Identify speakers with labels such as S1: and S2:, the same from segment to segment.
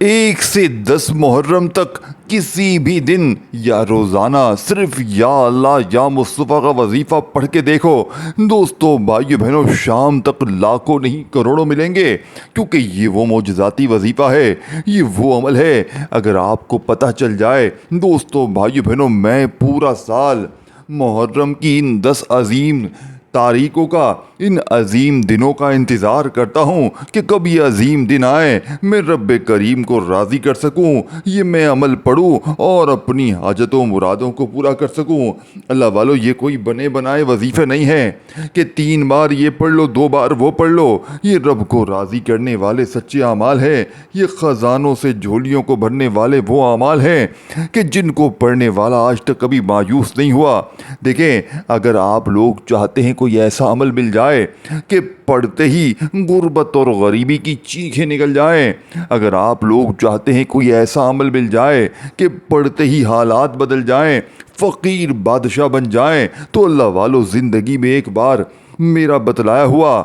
S1: 1 سے 10 محرم تک کسی بھی دن یا روزانہ صرف یا اللہ یا مصطفیٰ کا وظیفہ پڑھ کے دیکھو دوستو بھائیو بہنوں، شام تک لاکھوں نہیں کروڑوں ملیں گے، کیونکہ یہ وہ معجزاتی وظیفہ ہے، یہ وہ عمل ہے۔ اگر آپ کو پتہ چل جائے دوستو بھائیو بہنوں، میں پورا سال محرم کی ان 10 عظیم تاریخوں کا، ان عظیم دنوں کا انتظار کرتا ہوں کہ کب یہ عظیم دن آئے، میں رب کریم کو راضی کر سکوں، یہ میں عمل پڑھوں اور اپنی حاجتوں مرادوں کو پورا کر سکوں۔ اللہ والو، یہ کوئی بنے بنائے وظیفے نہیں ہیں کہ 3 بار یہ پڑھ لو 2 بار وہ پڑھ لو۔ یہ رب کو راضی کرنے والے سچے اعمال ہیں، یہ خزانوں سے جھولیوں کو بھرنے والے وہ اعمال ہیں کہ جن کو پڑھنے والا آج تک کبھی مایوس نہیں ہوا۔ دیکھیں، اگر آپ لوگ چاہتے ہیں کوئی ایسا عمل مل جائے کہ پڑھتے ہی غربت اور غریبی کی چیخیں نکل جائیں، اگر آپ لوگ چاہتے ہیں کوئی ایسا عمل مل جائے کہ پڑھتے ہی حالات بدل جائیں، فقیر بادشاہ بن جائیں، تو اللہ والو، زندگی میں ایک بار میرا بتلایا ہوا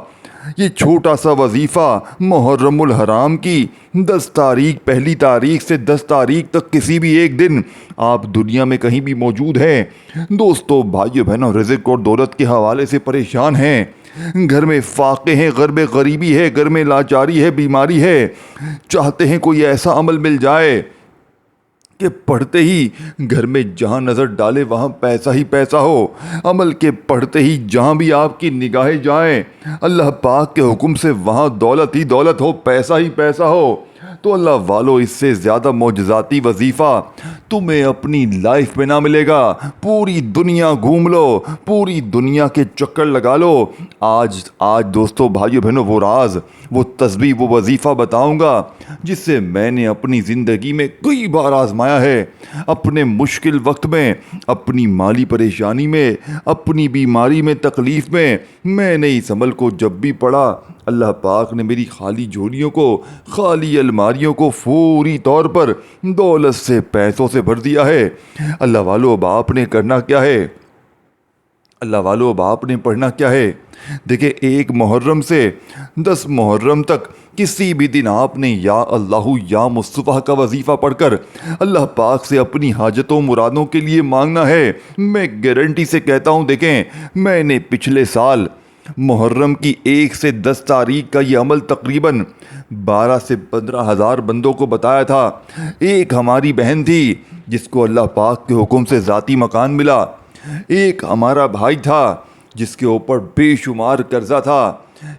S1: یہ چھوٹا سا وظیفہ محرم الحرام کی 10 تاریخ، پہلی تاریخ سے 10 تاریخ تک کسی بھی ایک دن آپ دنیا میں کہیں بھی موجود ہیں، دوستو بھائیو بہنوں، رزق اور دولت کے حوالے سے پریشان ہیں، گھر میں فاقے ہیں، گھر میں غریبی ہے، گھر میں لاچاری ہے، بیماری ہے، چاہتے ہیں کوئی ایسا عمل مل جائے کہ پڑھتے ہی گھر میں جہاں نظر ڈالے وہاں پیسہ ہی پیسہ ہو، عمل کے پڑھتے ہی جہاں بھی آپ کی نگاہیں جائیں اللہ پاک کے حکم سے وہاں دولت ہی دولت ہو، پیسہ ہی پیسہ ہو، تو اللہ والو، اس سے زیادہ معجزاتی وظیفہ تمہیں اپنی لائف میں نہ ملے گا۔ پوری دنیا گھوم لو، پوری دنیا کے چکر لگا لو، آج دوستو بھائیو بہنوں، وہ راز، وہ تسبیح، وہ وظیفہ بتاؤں گا جس سے میں نے اپنی زندگی میں کئی بار آزمایا ہے، اپنے مشکل وقت میں، اپنی مالی پریشانی میں، اپنی بیماری میں، تکلیف میں نے اس عمل کو جب بھی پڑھا، اللہ پاک نے میری خالی جھولیوں کو، خالی الماریوں کو فوری طور پر دولت سے، پیسوں سے بھر دیا ہے۔ اللہ والو، اب آپ نے کرنا کیا ہے؟ اللہ والو، اب آپ نے پڑھنا کیا ہے؟ دیکھیں، 1 محرم سے 10 محرم تک کسی بھی دن آپ نے یا اللہ یا مصطفیٰ کا وظیفہ پڑھ کر اللہ پاک سے اپنی حاجتوں مرادوں کے لیے مانگنا ہے۔ میں گارنٹی سے کہتا ہوں، دیکھیں، میں نے پچھلے سال محرم کی 1 سے 10 تاریخ کا یہ عمل تقریباً 12 سے 15 ہزار بندوں کو بتایا تھا۔ ایک ہماری بہن تھی جس کو اللہ پاک کے حکم سے ذاتی مکان ملا، ایک ہمارا بھائی تھا جس کے اوپر بے شمار قرضہ تھا۔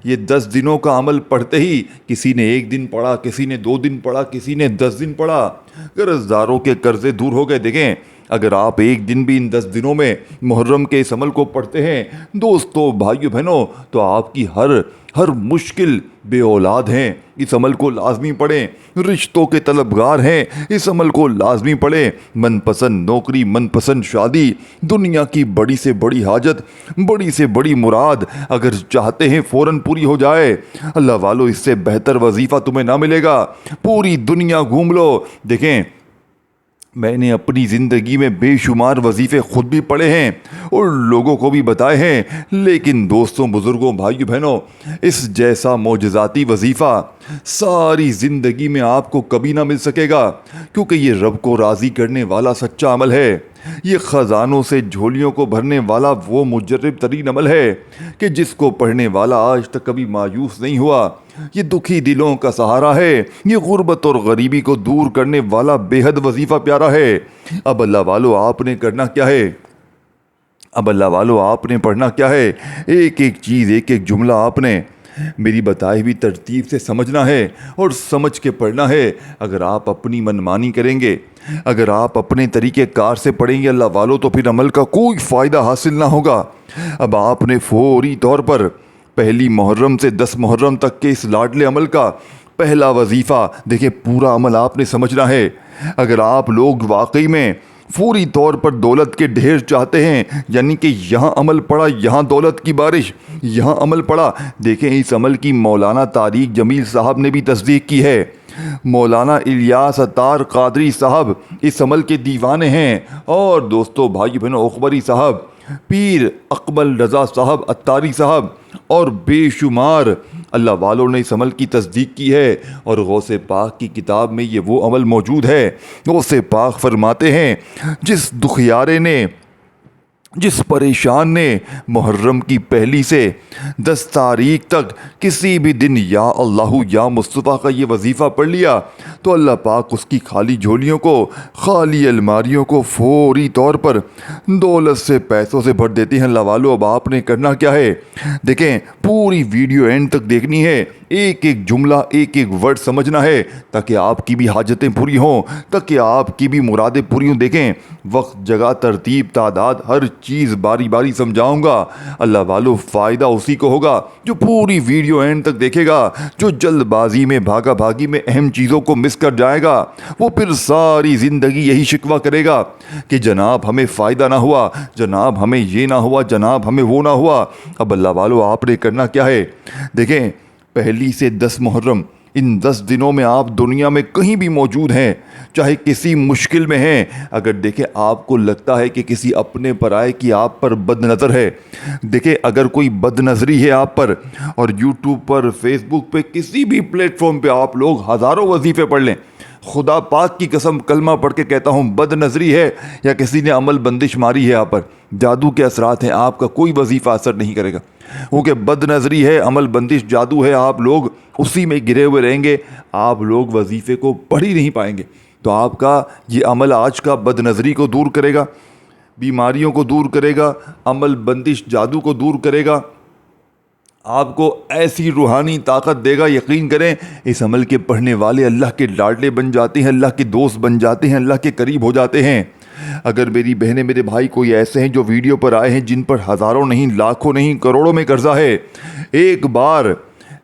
S1: یہ 10 دنوں کا عمل پڑھتے ہی کسی نے 1 دن پڑھا، کسی نے 2 دن پڑھا، کسی نے 10 دن پڑھا، قرض داروں کے قرضے دور ہو گئے۔ دیکھیں، اگر آپ 1 دن بھی ان 10 دنوں میں محرم کے اس عمل کو پڑھتے ہیں دوستو بھائیو بہنوں، تو آپ کی ہر مشکل، بے اولاد ہیں اس عمل کو لازمی پڑھیں، رشتوں کے طلبگار ہیں اس عمل کو لازمی پڑھیں، من پسند نوکری، من پسند شادی، دنیا کی بڑی سے بڑی حاجت، بڑی سے بڑی مراد اگر چاہتے ہیں فوراً پوری ہو جائے، اللہ والو، اس سے بہتر وظیفہ تمہیں نہ ملے گا۔ پوری دنیا گھوم لو۔ دیکھیں، میں نے اپنی زندگی میں بے شمار وظیفے خود بھی پڑھے ہیں اور لوگوں کو بھی بتائے ہیں، لیکن دوستوں، بزرگوں، بھائیو بہنوں، اس جیسا معجزاتی وظیفہ ساری زندگی میں آپ کو کبھی نہ مل سکے گا، کیونکہ یہ رب کو راضی کرنے والا سچا عمل ہے، یہ خزانوں سے جھولیوں کو بھرنے والا وہ مجرب ترین عمل ہے کہ جس کو پڑھنے والا آج تک کبھی مایوس نہیں ہوا، یہ دکھی دلوں کا سہارا ہے، یہ غربت اور غریبی کو دور کرنے والا بے حد وظیفہ پیارا ہے۔ اب اللہ والو، آپ نے کرنا کیا ہے؟ اب اللہ والو، آپ نے پڑھنا کیا ہے؟ ایک ایک چیز، ایک ایک جملہ آپ نے میری بتائی ہوئی ترتیب سے سمجھنا ہے اور سمجھ کے پڑھنا ہے۔ اگر آپ اپنی منمانی کریں گے، اگر آپ اپنے طریقے کار سے پڑھیں گے اللہ والو، تو پھر عمل کا کوئی فائدہ حاصل نہ ہوگا۔ اب آپ نے فوری طور پر پہلی محرم سے 10 محرم تک کے اس لاڈلے عمل کا پہلا وظیفہ، دیکھیں، پورا عمل آپ نے سمجھنا ہے۔ اگر آپ لوگ واقعی میں فوری طور پر دولت کے ڈھیر چاہتے ہیں، یعنی کہ یہاں عمل پڑا، یہاں دولت کی بارش، یہاں عمل پڑا، دیکھیں، اس عمل کی مولانا طارق جمیل صاحب نے بھی تصدیق کی ہے، مولانا الیاس عطار قادری صاحب اس عمل کے دیوانے ہیں، اور دوستو بھائی بہنوں، اخبری صاحب، پیر اقبل رضا صاحب عطاری صاحب اور بے شمار اللہ والوں نے اس عمل کی تصدیق کی ہے اور غوث پاک کی کتاب میں یہ وہ عمل موجود ہے۔ غوث پاک فرماتے ہیں جس دکھیارے نے، جس پریشان نے محرم کی پہلی سے 10 تاریخ تک کسی بھی دن یا اللہ یا مصطفیٰ کا یہ وظیفہ پڑھ لیا تو اللہ پاک اس کی خالی جھولیوں کو، خالی الماریوں کو فوری طور پر دولت سے، پیسوں سے بھر دیتی ہیں۔ اللہ والو، اب آپ نے کرنا کیا ہے؟ دیکھیں، پوری ویڈیو اینڈ تک دیکھنی ہے، ایک ایک جملہ، ایک ایک ورڈ سمجھنا ہے تاکہ آپ کی بھی حاجتیں پوری ہوں، تاکہ آپ کی بھی مرادیں پوری ہوں۔ دیکھیں، وقت، جگہ، ترتیب، تعداد، ہر چیز باری باری سمجھاؤں گا۔ اللہ والو، فائدہ اسی کو ہوگا جو پوری ویڈیو اینڈ تک دیکھے گا۔ جو جلد بازی میں، بھاگا بھاگی میں اہم چیزوں کو مس کر جائے گا، وہ پھر ساری زندگی یہی شکوہ کرے گا کہ جناب ہمیں فائدہ نہ ہوا، جناب ہمیں یہ نہ ہوا، جناب ہمیں وہ نہ ہوا۔ اب اللہ والو، آپ نے کرنا کیا ہے؟ دیکھیں، پہلی سے 10 محرم، ان 10 دنوں میں آپ دنیا میں کہیں بھی موجود ہیں، چاہے کسی مشکل میں ہیں، اگر دیکھیں آپ کو لگتا ہے کہ کسی اپنے پرائے کی آپ پر بد نظر ہے، دیکھیں اگر کوئی بد نظری ہے آپ پر، اور یوٹیوب پر، فیس بک پہ، کسی بھی پلیٹ فارم پہ آپ لوگ ہزاروں وظیفے پڑھ لیں، خدا پاک کی قسم کلمہ پڑھ کے کہتا ہوں، بد نظری ہے یا کسی نے عمل بندش ماری ہے آپ پر، جادو کے اثرات ہیں، آپ کا کوئی وظیفہ اثر نہیں کرے گا، کیونکہ بد نظری ہے، عمل بندش، جادو ہے، آپ لوگ اسی میں گرے ہوئے رہیں گے، آپ لوگ وظیفے کو پڑھ ہی نہیں پائیں گے۔ تو آپ کا یہ عمل آج کا بد نظری کو دور کرے گا، بیماریوں کو دور کرے گا، عمل بندش، جادو کو دور کرے گا، آپ کو ایسی روحانی طاقت دے گا۔ یقین کریں، اس عمل کے پڑھنے والے اللہ کے لاڈلے بن جاتے ہیں، اللہ کے دوست بن جاتے ہیں، اللہ کے قریب ہو جاتے ہیں۔ اگر میری بہنیں، میرے بھائی کوئی ایسے ہیں جو ویڈیو پر آئے ہیں جن پر ہزاروں نہیں، لاکھوں نہیں، کروڑوں میں قرضہ ہے، ایک بار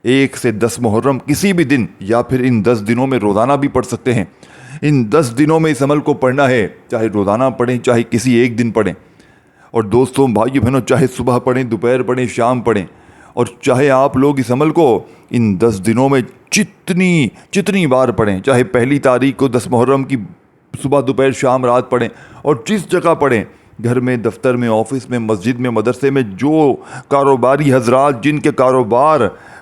S1: 1 سے 10 محرم کسی بھی دن یا پھر ان 10 دنوں میں روزانہ بھی پڑھ سکتے ہیں۔ ان 10 دنوں میں اس عمل کو پڑھنا ہے، چاہے روزانہ پڑھیں، چاہے کسی ایک دن پڑھیں، اور دوستوں، بھائیو بہنوں، چاہے صبح پڑھیں، دوپہر پڑھیں، شام پڑھیں، اور چاہے آپ لوگ اس عمل کو ان 10 دنوں میں جتنی بار پڑھیں، چاہے پہلی تاریخ کو 10 محرم کی صبح، دوپہر، شام، رات پڑھیں، اور جس جگہ پڑھیں، گھر میں، دفتر میں، آفس میں، مسجد میں، مدرسے میں، جو کاروباری حضرات جن کے کاروبار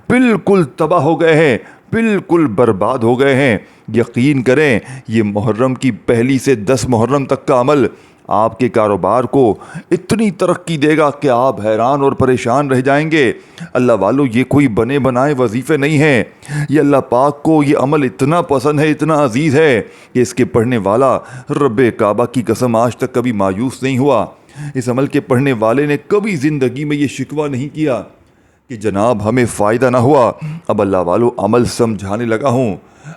S1: بالکل تباہ ہو گئے ہیں، بالکل برباد ہو گئے ہیں، یقین کریں یہ محرم کی پہلی سے 10 محرم تک کا عمل آپ کے کاروبار کو اتنی ترقی دے گا کہ آپ حیران اور پریشان رہ جائیں گے۔ اللہ والو، یہ کوئی بنے بنائے وظیفے نہیں ہیں، یہ اللہ پاک کو یہ عمل اتنا پسند ہے، اتنا عزیز ہے کہ اس کے پڑھنے والا رب کعبہ کی قسم آج تک کبھی مایوس نہیں ہوا۔ اس عمل کے پڑھنے والے نے کبھی زندگی میں یہ شکوہ نہیں کیا کہ جناب ہمیں فائدہ نہ ہوا۔ اب اللہ والو، عمل سمجھانے لگا ہوں،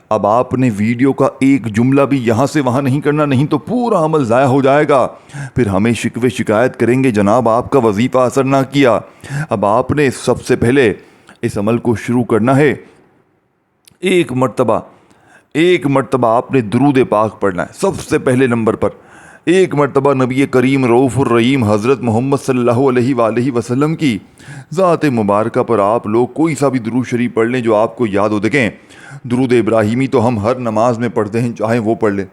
S1: اب آپ نے ویڈیو کا ایک جملہ بھی یہاں سے وہاں نہیں کرنا، نہیں تو پورا عمل ضائع ہو جائے گا، پھر ہمیں شکوے شکایت کریں گے جناب آپ کا وظیفہ اثر نہ کیا۔ اب آپ نے سب سے پہلے اس عمل کو شروع کرنا ہے، ایک مرتبہ آپ نے درود پاک پڑھنا ہے، سب سے پہلے نمبر پر ایک مرتبہ نبی کریم رؤوف الرحیم حضرت محمد صلی اللہ علیہ وآلہ وسلم کی ذات مبارکہ پر آپ لوگ کوئی سا بھی درود شریف پڑھ لیں جو آپ کو یاد ہو۔ دیکھیں، درود ابراہیمی تو ہم ہر نماز میں پڑھتے ہیں، چاہے وہ پڑھ لیں،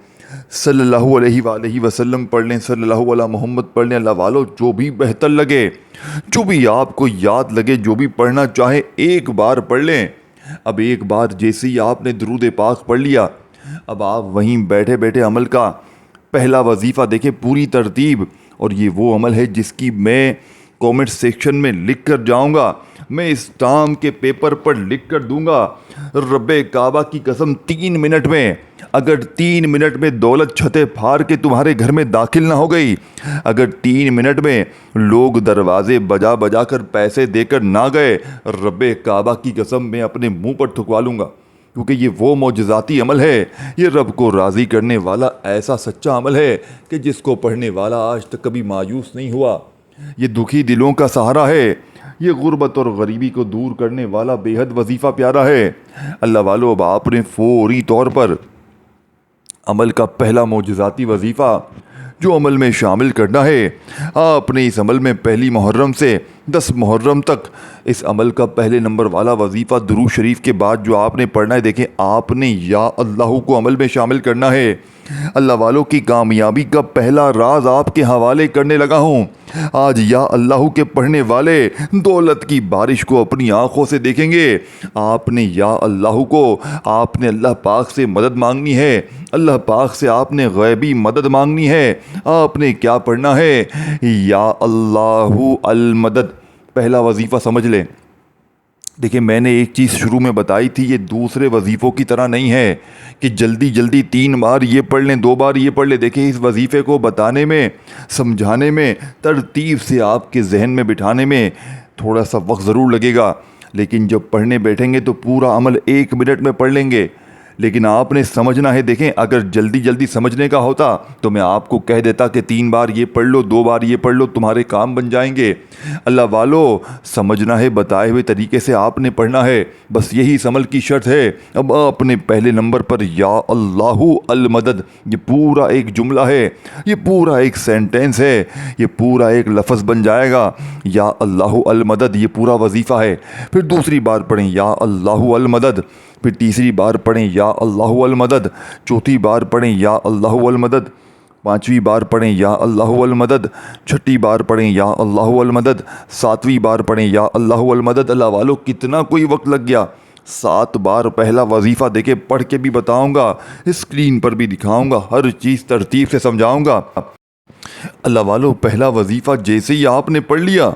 S1: صلی اللہ علیہ وآلہ وسلم پڑھ لیں، صلی اللہ علیہ محمد پڑھ لیں، اللہ والو جو بھی بہتر لگے، جو بھی آپ کو یاد لگے، جو بھی پڑھنا چاہے ایک بار پڑھ لیں۔ اب ایک بار جیسے ہی آپ نے درود پاک پڑھ لیا، اب آپ وہیں بیٹھے بیٹھے عمل کا پہلا وظیفہ دیکھیں، پوری ترتیب، اور یہ وہ عمل ہے جس کی میں کومنٹ سیکشن میں لکھ کر جاؤں گا، میں اسٹامپ کے پیپر پر لکھ کر دوں گا، رب کعبہ کی قسم 3 منٹ میں، اگر 3 منٹ میں دولت چھتے پھاڑ کے تمہارے گھر میں داخل نہ ہو گئی، اگر 3 منٹ میں لوگ دروازے بجا بجا کر پیسے دے کر نہ گئے، رب کعبہ کی قسم میں اپنے منہ پر تھکوا لوں گا، کیونکہ یہ وہ معجزاتی عمل ہے، یہ رب کو راضی کرنے والا ایسا سچا عمل ہے کہ جس کو پڑھنے والا آج تک کبھی مایوس نہیں ہوا، یہ دکھی دلوں کا سہارا ہے، یہ غربت اور غریبی کو دور کرنے والا بے حد وظیفہ پیارا ہے۔ اللہ والو، اب آپ نے فوری طور پر عمل کا پہلا معجزاتی وظیفہ جو عمل میں شامل کرنا ہے آپ نے اس عمل میں پہلی محرم سے 10 محرم تک اس عمل کا پہلے نمبر والا وظیفہ درود شریف کے بعد جو آپ نے پڑھنا ہے. دیکھیں آپ نے یا اللہ کو عمل میں شامل کرنا ہے. اللہ والوں کی کامیابی کا پہلا راز آپ کے حوالے کرنے لگا ہوں. آج یا اللہ کے پڑھنے والے دولت کی بارش کو اپنی آنکھوں سے دیکھیں گے. آپ نے یا اللہ کو آپ نے اللہ پاک سے مدد مانگنی ہے. اللہ پاک سے آپ نے غیبی مدد مانگنی ہے. آپ نے کیا پڑھنا ہے؟ یا اللہ المدد. پہلا وظیفہ سمجھ لیں. دیکھیں میں نے ایک چیز شروع میں بتائی تھی, یہ دوسرے وظیفوں کی طرح نہیں ہے کہ جلدی جلدی 3 بار یہ پڑھ لیں 2 بار یہ پڑھ لیں. دیکھیں اس وظیفے کو بتانے میں, سمجھانے میں, ترتیب سے آپ کے ذہن میں بٹھانے میں تھوڑا سا وقت ضرور لگے گا, لیکن جب پڑھنے بیٹھیں گے تو پورا عمل 1 منٹ میں پڑھ لیں گے. لیکن آپ نے سمجھنا ہے. دیکھیں اگر جلدی جلدی سمجھنے کا ہوتا تو میں آپ کو کہہ دیتا کہ 3 بار یہ پڑھ لو 2 بار یہ پڑھ لو, تمہارے کام بن جائیں گے. اللہ والو سمجھنا ہے, بتائے ہوئے طریقے سے آپ نے پڑھنا ہے, بس یہی اس عمل کی شرط ہے. اب آپ نے پہلے نمبر پر یا اللہ المدد, یہ پورا ایک جملہ ہے, یہ پورا ایک سینٹینس ہے, یہ پورا ایک لفظ بن جائے گا. یا اللہ المدد یہ پورا وظیفہ ہے. پھر دوسری بار پڑھیں یا اللہ المدد, پھر تیسری بار پڑھیں یا اللہ المدد, چوتھی بار پڑھیں یا اللہ المدد, 5ویں بار پڑھیں یا اللہ المدد, 6ٹھی بار پڑھیں یا اللہ المدد, 7ویں بار پڑھیں یا اللہ المدد. اللہ والو کتنا کوئی وقت لگ گیا. 7 بار پہلا وظیفہ. دیکھیں پڑھ کے بھی بتاؤں گا, اسکرین پر بھی دکھاؤں گا, ہر چیز ترتیب سے سمجھاؤں گا. اللہ والو پہلا وظیفہ جیسے ہی آپ نے پڑھ لیا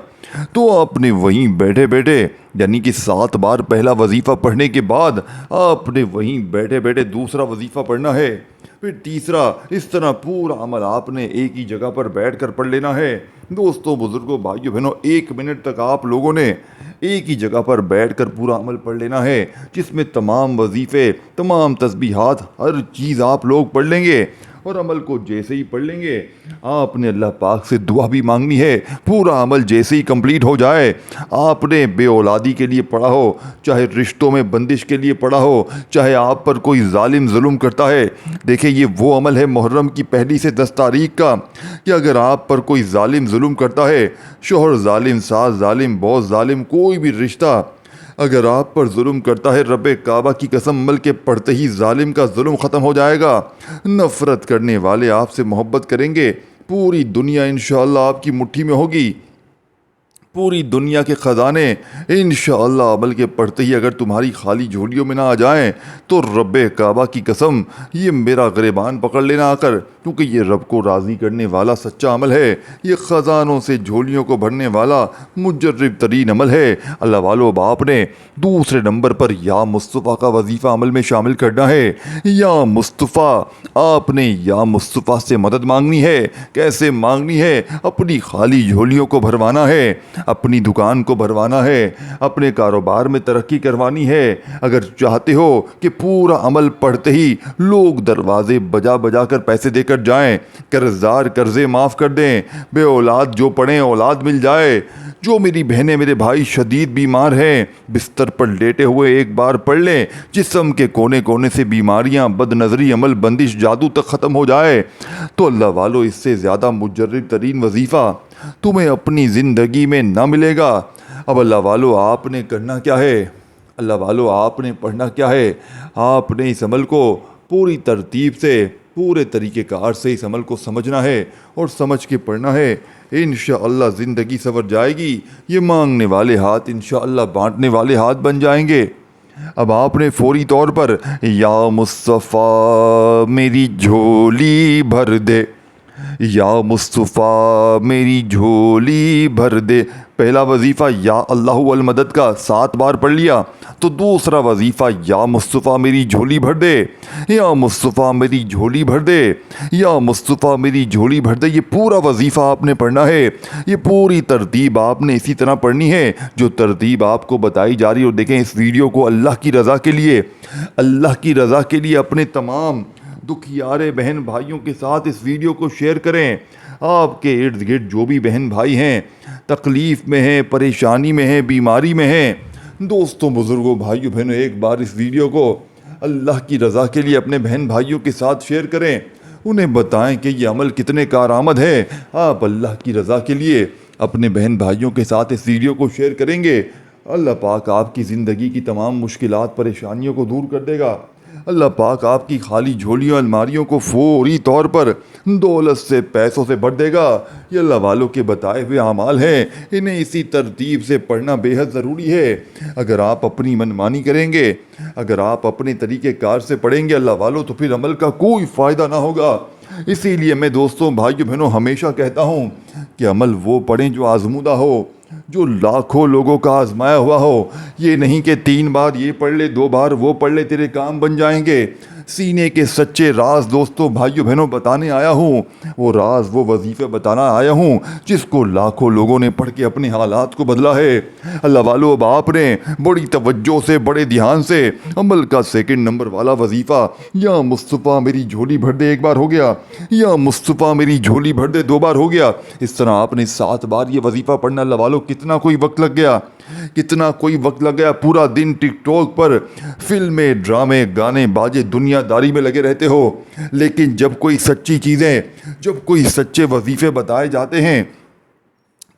S1: تو آپ نے وہیں بیٹھے بیٹھے, یعنی کہ 7 بار پہلا وظیفہ پڑھنے کے بعد آپ نے وہیں بیٹھے بیٹھے دوسرا وظیفہ پڑھنا ہے, پھر تیسرا. اس طرح پورا عمل آپ نے ایک ہی جگہ پر بیٹھ کر پڑھ لینا ہے. دوستوں بزرگوں بھائیوں بہنوں 1 منٹ تک آپ لوگوں نے ایک ہی جگہ پر بیٹھ کر پورا عمل پڑھ لینا ہے, جس میں تمام وظیفے, تمام تسبیحات, ہر چیز آپ لوگ پڑھ لیں گے. اور عمل کو جیسے ہی پڑھ لیں گے آپ نے اللہ پاک سے دعا بھی مانگنی ہے. پورا عمل جیسے ہی کمپلیٹ ہو جائے, آپ نے بے اولادی کے لیے پڑھا ہو, چاہے رشتوں میں بندش کے لیے پڑھا ہو, چاہے آپ پر کوئی ظالم ظلم کرتا ہے. دیکھیں یہ وہ عمل ہے محرم کی 1 سے 10 تاریخ کا کہ اگر آپ پر کوئی ظالم ظلم کرتا ہے, شوہر ظالم, ساس ظالم, باس ظالم, کوئی بھی رشتہ اگر آپ پر ظلم کرتا ہے, رب کعبہ کی قسم عمل کے پڑھتے ہی ظالم کا ظلم ختم ہو جائے گا. نفرت کرنے والے آپ سے محبت کریں گے. پوری دنیا انشاءاللہ آپ کی مٹھی میں ہوگی. پوری دنیا کے خزانے انشاءاللہ عمل کے پڑھتے ہی اگر تمہاری خالی جھولیوں میں نہ آ جائیں تو رب کعبہ کی قسم یہ میرا گریبان پکڑ لینا آ کر, کیونکہ یہ رب کو راضی کرنے والا سچا عمل ہے. یہ خزانوں سے جھولیوں کو بھرنے والا مجرب ترین عمل ہے. اللہ والو اب آپ نے دوسرے نمبر پر یا مصطفیٰ کا وظیفہ عمل میں شامل کرنا ہے. یا مصطفیٰ, آپ نے یا مصطفیٰ سے مدد مانگنی ہے. کیسے مانگنی ہے؟ اپنی خالی جھولیوں کو بھروانا ہے, اپنی دکان کو بھروانا ہے, اپنے کاروبار میں ترقی کروانی ہے. اگر چاہتے ہو کہ پورا عمل پڑھتے ہی لوگ دروازے بجا بجا کر پیسے دے کر جائیں, قرضدار قرضے معاف کر دیں, بے اولاد جو پڑھیں اولاد مل جائے, جو میری بہنیں میرے بھائی شدید بیمار ہیں بستر پر لیٹے ہوئے ایک بار پڑھ لیں, جسم کے کونے کونے سے بیماریاں, بد نظری, عمل بندش, جادو تک ختم ہو جائے, تو اللہ والو اس سے زیادہ مجرب ترین وظیفہ تمہیں اپنی زندگی میں نہ ملے گا. اب اللہ والو آپ نے کرنا کیا ہے؟ اللہ والو آپ نے پڑھنا کیا ہے؟ آپ نے اس عمل کو پوری ترتیب سے, پورے طریقہ کار سے اس عمل کو سمجھنا ہے اور سمجھ کے پڑھنا ہے. انشاءاللہ زندگی سنور جائے گی. یہ مانگنے والے ہاتھ انشاءاللہ بانٹنے والے ہاتھ بن جائیں گے. اب آپ نے فوری طور پر یا مصطفیٰ میری جھولی بھر دے, یا مصطفیٰ میری جھولی بھر دے, پہلا وظیفہ یا اللہ المدد کا 7 بار پڑھ لیا, تو دوسرا وظیفہ یا مصطفیٰ میری جھولی بھر دے, یا مصطفیٰ میری جھولی بھر دے, یا مصطفیٰ میری جھولی بھر دے. یہ پورا وظیفہ آپ نے پڑھنا ہے. یہ پوری ترتیب آپ نے اسی طرح پڑھنی ہے جو ترتیب آپ کو بتائی جا رہی ہے. اور دیکھیں اس ویڈیو کو اللہ کی رضا کے لیے, اللہ کی رضا کے لیے اپنے تمام دکھیارے بہن بھائیوں کے ساتھ اس ویڈیو کو شیئر کریں. آپ کے ارد گرد جو بھی بہن بھائی ہیں, تکلیف میں ہیں, پریشانی میں ہیں, بیماری میں ہیں, دوستوں بزرگوں بھائیوں بہنوں ایک بار اس ویڈیو کو اللہ کی رضا کے لیے اپنے بہن بھائیوں کے ساتھ شیئر کریں. انہیں بتائیں کہ یہ عمل کتنے کارآمد ہے۔ آپ اللہ کی رضا کے لیے اپنے بہن بھائیوں کے ساتھ اس ویڈیو کو شیئر کریں گے، اللہ پاک آپ کی زندگی کی تمام مشکلات پریشانیوں کو دور کر دے گا۔ اللہ پاک آپ کی خالی جھولیوں الماریوں کو فوری طور پر دولت سے، پیسوں سے بھر دے گا۔ یہ اللہ والوں کے بتائے ہوئے اعمال ہیں، انہیں اسی ترتیب سے پڑھنا بے حد ضروری ہے۔ اگر آپ اپنی منمانی کریں گے، اگر آپ اپنے طریقہ کار سے پڑھیں گے اللہ والوں، تو پھر عمل کا کوئی فائدہ نہ ہوگا۔ اسی لیے میں دوستوں، بھائیوں، بہنوں ہمیشہ کہتا ہوں کہ عمل وہ پڑھیں جو آزمودہ ہو، جو لاکھوں لوگوں کا آزمایا ہوا ہو۔ یہ نہیں کہ 3 بار یہ پڑھ لے، 2 بار وہ پڑھ لے، تیرے کام بن جائیں گے۔ سینے کے سچے راز دوستوں، بھائیوں، بہنوں بتانے آیا ہوں، وہ راز، وہ وظیفے بتانا آیا ہوں جس کو لاکھوں لوگوں نے پڑھ کے اپنے حالات کو بدلا ہے۔ اللہ والو، اب آپ نے بڑی توجہ سے، بڑے دھیان سے عمل کا 2 نمبر والا وظیفہ یا مصطفیٰ میری جھولی بھر دے 1 بار ہو گیا، یا مصطفیٰ میری جھولی بھر دے 2 بار ہو گیا، اس طرح آپ نے 7 بار یہ وظیفہ پڑھنا۔ اللہ والو، کتنا کوئی وقت لگ گیا، کتنا کوئی وقت لگ گیا۔ پورا دن ٹک ٹاک پر فلمیں، ڈرامے، گانے باجے، دنیا داری میں لگے رہتے ہو، لیکن جب کوئی سچی چیزیں، جب کوئی سچے وظیفے بتائے جاتے ہیں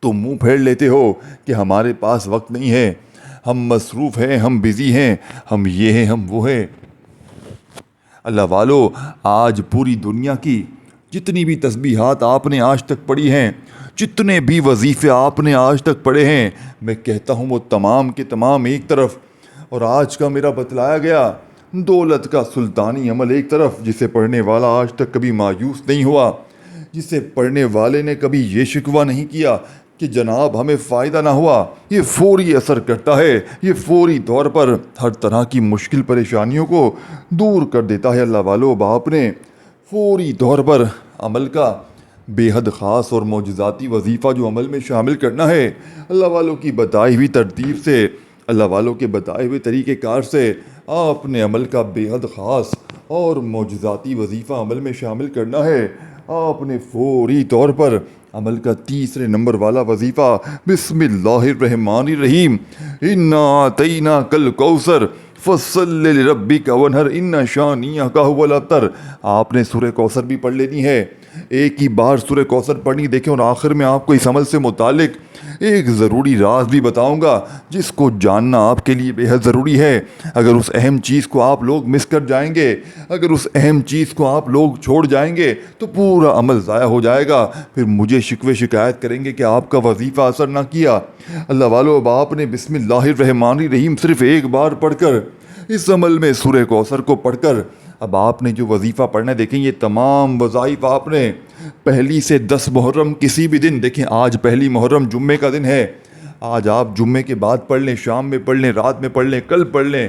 S1: تو منہ پھیر لیتے ہو کہ ہمارے پاس وقت نہیں ہے، ہم مصروف ہیں، ہم بزی ہیں، ہم یہ ہیں، ہم وہ ہیں۔ اللہ والو، آج پوری دنیا کی جتنی بھی تسبیحات آپ نے آج تک پڑھی ہیں، جتنے بھی وظیفے آپ نے آج تک پڑھے ہیں، میں کہتا ہوں وہ تمام کے تمام ایک طرف، اور آج کا میرا بتلایا گیا دولت کا سلطانی عمل ایک طرف، جسے پڑھنے والا آج تک کبھی مایوس نہیں ہوا، جسے پڑھنے والے نے کبھی یہ شکوہ نہیں کیا کہ جناب ہمیں فائدہ نہ ہوا۔ یہ فوری اثر کرتا ہے، یہ فوری طور پر ہر طرح کی مشکل پریشانیوں کو دور کر دیتا ہے۔ اللہ والو، باپ نے فوری طور پر عمل کا بے حد خاص اور معجزاتی وظیفہ جو عمل میں شامل کرنا ہے، اللہ والوں کی بتائی ہوئی ترتیب سے، اللہ والوں کے بتائے ہوئے طریقہ کار سے آپ نے عمل کا بے حد خاص اور معجزاتی وظیفہ عمل میں شامل کرنا ہے۔ آپ نے فوری طور پر عمل کا 3 نمبر والا وظیفہ، بسم اللہ الرحمن الرحیم، انا اعطیناک الکوثر فصل لربک وانحر ان شانئک ھو الابتر، آپ نے سورہ کوثر بھی پڑھ لینی ہے۔ ایک ہی بار سورہ کوثر پڑھنی، دیکھیں، اور آخر میں آپ کو اس عمل سے متعلق ایک ضروری راز بھی بتاؤں گا جس کو جاننا آپ کے لیے بے حد ضروری ہے۔ اگر اس اہم چیز کو آپ لوگ مس کر جائیں گے، اگر اس اہم چیز کو آپ لوگ چھوڑ جائیں گے تو پورا عمل ضائع ہو جائے گا، پھر مجھے شکوے شکایت کریں گے کہ آپ کا وظیفہ اثر نہ کیا۔ اللہ والو، اب آپ نے بسم اللہ الرحمن الرحیم صرف 1 بار پڑھ کر، اس عمل میں سورہ کوثر کو پڑھ کر، اب آپ نے جو وظیفہ پڑھنا ہے، دیکھیں یہ تمام وظائف آپ نے 1 سے 10 محرم کسی بھی دن، دیکھیں آج 1 محرم جمعے کا دن ہے، آج آپ جمعے کے بعد پڑھ لیں، شام میں پڑھ لیں، رات میں پڑھ لیں، کل پڑھ لیں،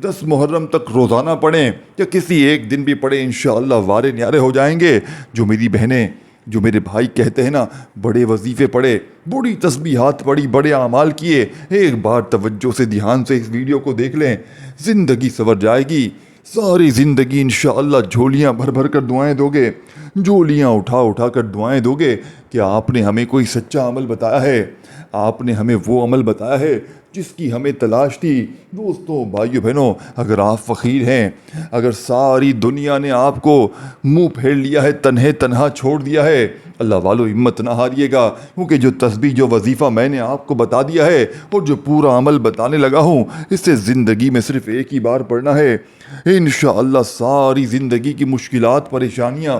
S1: 10 محرم تک روزانہ پڑھیں یا کسی ایک دن بھی پڑھیں، انشاءاللہ وارے نیارے ہو جائیں گے۔ جو میری بہنیں، جو میرے بھائی کہتے ہیں نا، بڑے وظیفے پڑھے، بڑی تسبیحات پڑھی، بڑے اعمال کیے، 1 بار توجہ سے، دھیان سے اس ویڈیو کو دیکھ لیں، زندگی سنور جائے گی۔ ساری زندگی انشاءاللہ جھولیاں بھر بھر کر دعائیں دو گے، جھولیاں اٹھا اٹھا کر دعائیں دو گے کہ آپ نے ہمیں کوئی سچا عمل بتایا ہے، آپ نے ہمیں وہ عمل بتایا ہے جس کی ہمیں تلاش تھی۔ دوستوں، بھائیو، بہنوں، اگر آپ فقیر ہیں، اگر ساری دنیا نے آپ کو منہ پھیر لیا ہے، تنہا چھوڑ دیا ہے، اللہ والو ہمت نہ ہاریے گا، کیونکہ جو تسبیح، جو وظیفہ میں نے آپ کو بتا دیا ہے اور جو پورا عمل بتانے لگا ہوں، اس سے زندگی میں صرف 1 ہی بار پڑھنا ہے، انشاءاللہ ساری زندگی کی مشکلات، پریشانیاں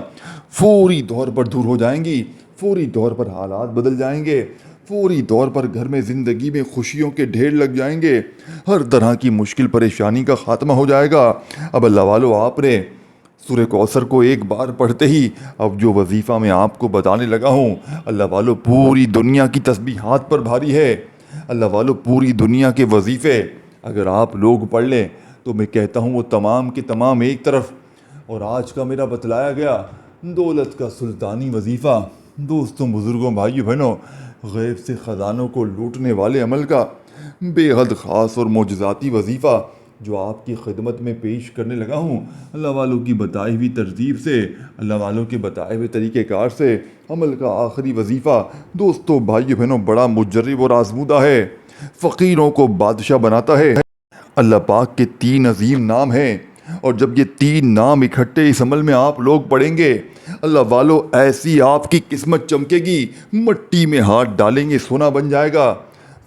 S1: فوری طور پر دور ہو جائیں گی، فوری طور پر حالات بدل جائیں گے، فوری طور پر گھر میں، زندگی میں خوشیوں کے ڈھیر لگ جائیں گے، ہر طرح کی مشکل پریشانی کا خاتمہ ہو جائے گا۔ اب اللہ والو، آپ نے سورہ کوثر کو 1 بار پڑھتے ہی اب جو وظیفہ میں آپ کو بتانے لگا ہوں، اللہ والو پوری دنیا کی تسبیحات پر بھاری ہے۔ اللہ والو، پوری دنیا کے وظیفے اگر آپ لوگ پڑھ لیں تو میں کہتا ہوں وہ تمام کے تمام ایک طرف، اور آج کا میرا بتلایا گیا دولت کا سلطانی وظیفہ، دوستوں، بزرگوں، بھائیو، بہنوں، غیب سے خزانوں کو لوٹنے والے عمل کا بے حد خاص اور معجزاتی وظیفہ جو آپ کی خدمت میں پیش کرنے لگا ہوں، اللہ والوں کی بتائی ہوئی ترتیب سے، اللہ والوں کے بتائے ہوئے طریقہ کار سے، عمل کا آخری وظیفہ، دوستوں، بھائیو، بہنوں، بڑا مجرب اور آزمودہ ہے، فقیروں کو بادشاہ بناتا ہے۔ اللہ پاک کے 3 عظیم نام ہیں، اور جب یہ 3 نام اکٹھے اس عمل میں آپ لوگ پڑھیں گے، اللہ والو ایسی آپ کی قسمت چمکے گی، مٹی میں ہاتھ ڈالیں گے سونا بن جائے گا،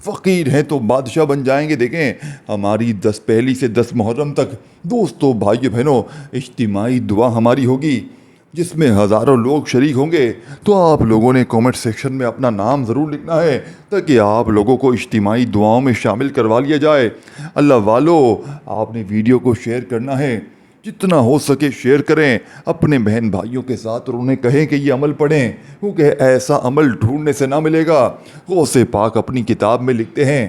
S1: فقیر ہیں تو بادشاہ بن جائیں گے۔ دیکھیں ہماری 10 پہلی سے 10 محرم تک دوستوں بھائیو بہنوں اجتماعی دعا ہماری ہوگی، جس میں ہزاروں لوگ شریک ہوں گے۔ تو آپ لوگوں نے کومنٹ سیکشن میں اپنا نام ضرور لکھنا ہے تاکہ آپ لوگوں کو اجتماعی دعاؤں میں شامل کروا لیا جائے۔ اللہ والو آپ نے ویڈیو کو شیئر کرنا ہے، جتنا ہو سکے شیئر کریں اپنے بہن بھائیوں کے ساتھ، اور انہیں کہیں کہ یہ عمل پڑھیں، کیونکہ ایسا عمل ڈھونڈنے سے نہ ملے گا۔ غوث پاک اپنی کتاب میں لکھتے ہیں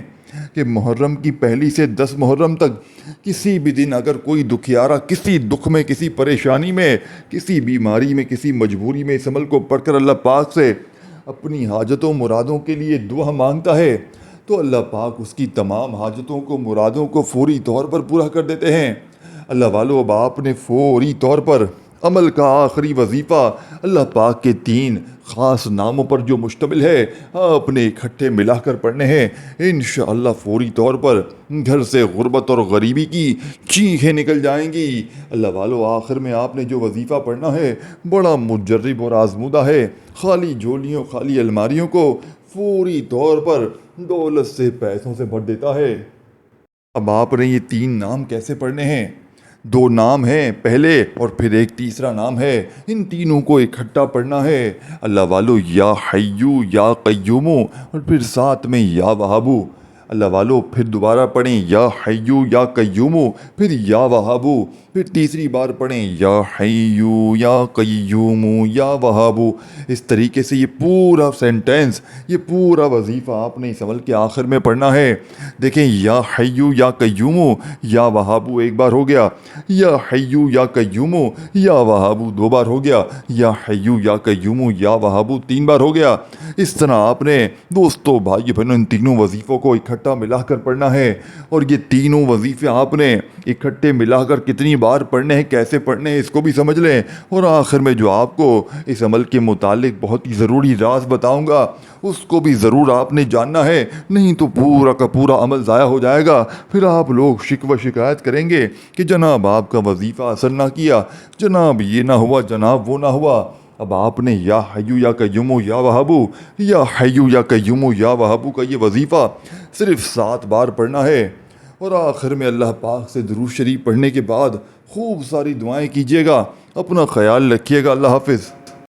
S1: کہ محرم کی پہلی سے 10 محرم تک کسی بھی دن اگر کوئی دکھیارا کسی دکھ میں، کسی پریشانی میں، کسی بیماری میں، کسی مجبوری میں اس عمل کو پڑھ کر اللہ پاک سے اپنی حاجتوں مرادوں کے لیے دعا مانگتا ہے، تو اللہ پاک اس کی تمام حاجتوں کو، مرادوں کو فوری طور پر پورا کر دیتے ہیں۔ اللہ والو اب آپ نے فوری طور پر عمل کا آخری وظیفہ اللہ پاک کے 3 خاص ناموں پر جو مشتمل ہے آپ نے اکٹھے ملا کر پڑھنے ہیں۔ انشاءاللہ فوری طور پر گھر سے غربت اور غریبی کی چیخیں نکل جائیں گی۔ اللہ والو آخر میں آپ نے جو وظیفہ پڑھنا ہے بڑا مجرب اور آزمودہ ہے، خالی جھولیوں، خالی الماریوں کو فوری طور پر دولت سے، پیسوں سے بھر دیتا ہے۔ اب آپ نے یہ 3 نام کیسے پڑھنے ہیں؟ 2 نام ہیں پہلے، اور پھر ایک تیسرا نام ہے، ان تینوں کو اکٹھا پڑھنا ہے۔ اللہ والو یا حیو یا قیومو، اور پھر ساتھ میں یا وہابو۔ اللہ والو پھر دوبارہ پڑھیں یا حیو یا قیومو، پھر یا وہابو، پھر تیسری بار پڑھیں یا حیو یا قیومو یا وہابو۔ اس طریقے سے یہ پورا سینٹینس، یہ پورا وظیفہ آپ نے اس عمل کے آخر میں پڑھنا ہے۔ دیکھیں یا حیو یا قیومو یا وہابو ایک بار ہو گیا، یا حیو یا قیومو یا وہابو 2 بار ہو گیا، یا حیو یا قیومو یا وہابو 3 بار ہو گیا۔ اس طرح آپ نے دوستو بھائی بہنوں ان تینوں وظیفوں کو اکٹھا ملا کر پڑھنا ہے، اور یہ تینوں وظیفے آپ نے اکٹھے ملا کر کتنی بار پڑھنے ہیں، کیسے پڑھنے ہیں، اس کو بھی سمجھ لیں۔ اور آخر میں جو آپ کو اس عمل کے متعلق بہت ہی ضروری راز بتاؤں گا اس کو بھی ضرور آپ نے جاننا ہے، نہیں تو پورا کا پورا عمل ضائع ہو جائے گا۔ پھر آپ لوگ شکوہ شکایت کریں گے کہ جناب آپ کا وظیفہ اثر نہ کیا، جناب یہ نہ ہوا، جناب وہ نہ ہوا۔ اب آپ نے یا حیو یا قیومو یا وہابو، یا حیو یا قیومو یا وہابو کا یہ وظیفہ صرف 7 بار پڑھنا ہے، اور آخر میں اللہ پاک سے درود شریف پڑھنے کے بعد خوب ساری دعائیں کیجیے گا۔ اپنا خیال رکھیے گا۔ اللہ حافظ۔